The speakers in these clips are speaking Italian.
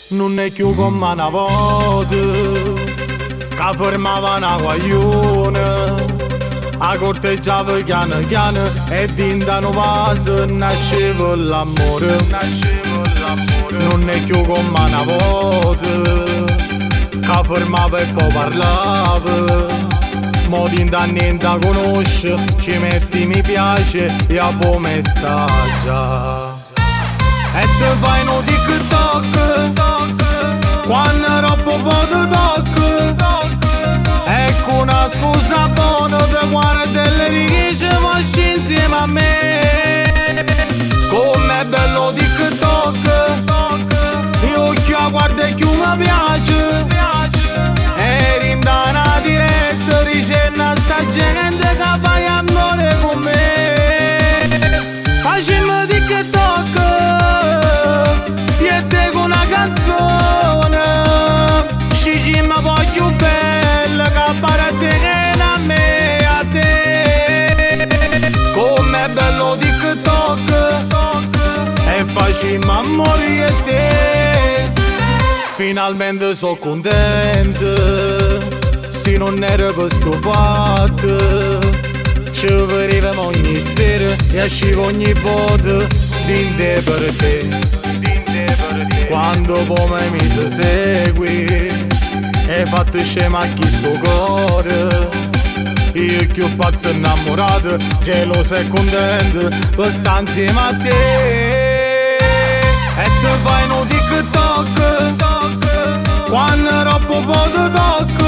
Non è più come una volta che fermava una guaglione, a corteggiava piano piano e dintano vaso nasceva l'amore. Non è più come una volta che fermava e poi parlava, mo dinta niente conosce, ci metti mi piace e a po' messaggio. E te fai no TikTok quando troppo po' ti tocca. Ecco una scusa buona per guardare le righe facci insieme a me. Com'è bello TikTok, io chi guarda e chi mi piace. E in una diretta ricenna sta gente che fai amore con me. Facciamo TikTok e te con una canzone, scegli ma voglio bella che pare a te che a me a te. Com'è bello TikTok e facciamo amore e te. Finalmente sono contento, se non era per sto fatto ci vedevamo ogni sera e uscivo ogni volta dinte per te. Quando poi mi si segui e fatto scema a chi sto cuore, io più pazzo innamorato, geloso e contento per stare insieme a te. E te fai no TikTok quando troppo po' ti tocca.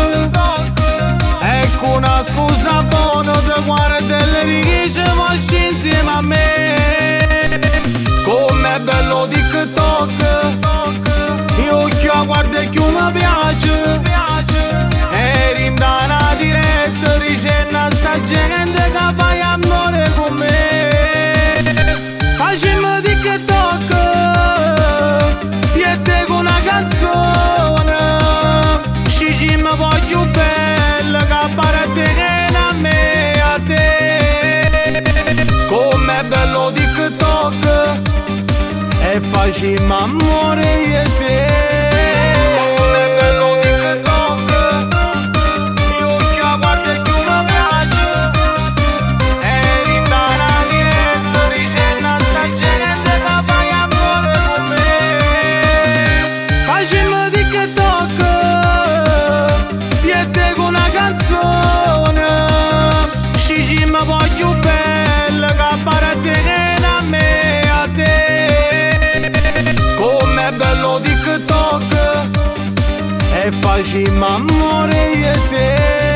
Ecco una scusa buona per guardare le righe facci insieme a me. Com'è bello TikTok, io chi guarda e chi mi piace. E in una diretta ricenna sta gente che fai amore con me. Facciamo TikTok e te con una canzone, scegli ma voglio bella che pare a te che a me a te. Com'è bello TikTok e facciamo amore io e te. Com'è bello TikTok, io chi guarda e chi mi piace. E in una diretta ricenna sta gente che fai amore con me. Facciamo TikTok e te con una canzone, scegli ma voglio bella che pare a te che a me a te. Com'è bello TikTok e facciamo amore io e te.